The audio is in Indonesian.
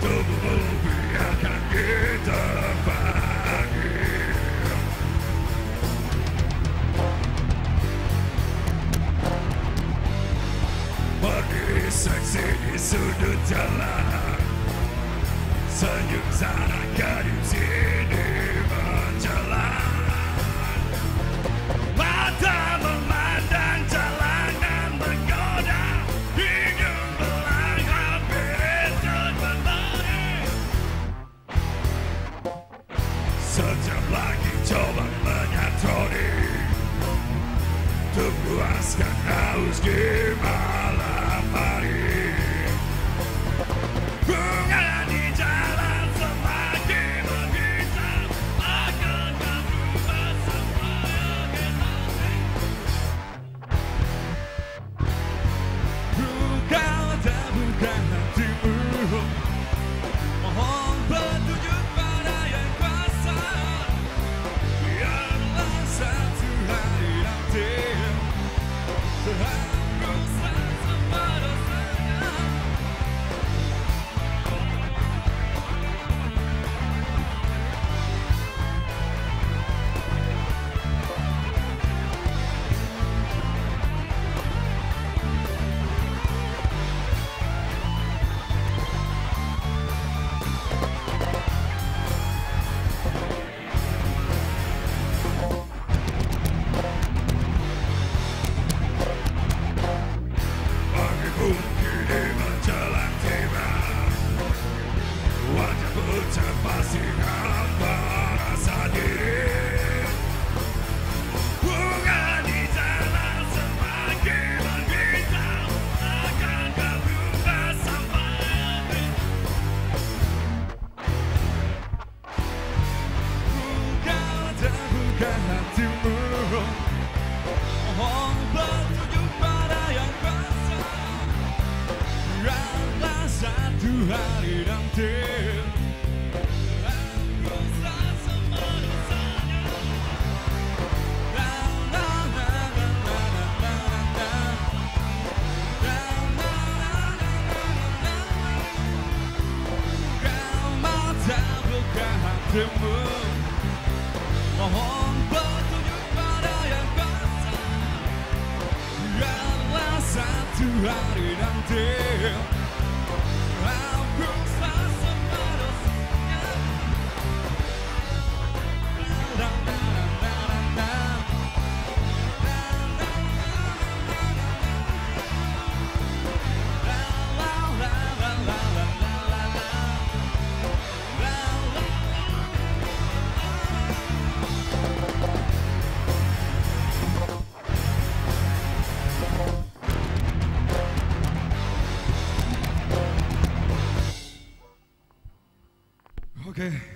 tubuhmu biarkan kita panggil. Pergi seksi di sudut jalan, senyum sana gadis sini berjalan. Mata memandang jalanan menggoda, ingin melangkah berencana kembali. Sejam lagi coba menyadari, untuk puaskan haus di malam hari. Bunga di jalan semakin menghitam, akankah berubah sampai nanti? Buka tak buka hatimu, mohon petunjuk pada yang kuasa. Biarlah satu hari nanti terhapuslah semua dosanya. Pagimu kini menjelang tiba, wajahmu terpasti hampa rasa diri. Bunga di jalan semakin menghitam, akankah berubah sampai nanti? Buka tak buka hatimu, mohon petunjuk pada yang kuasa. Biarlah satu hari nanti terhapuslah semua dosanya. La la la la la la la la. La la la la la la. Kau mata buka hatimu, mohon petunjuk pada yang kuasa. Biarlah satu hari nanti terhapuslah semua dosanya. La la la la la. La la la la la la la. La la la la. Oke.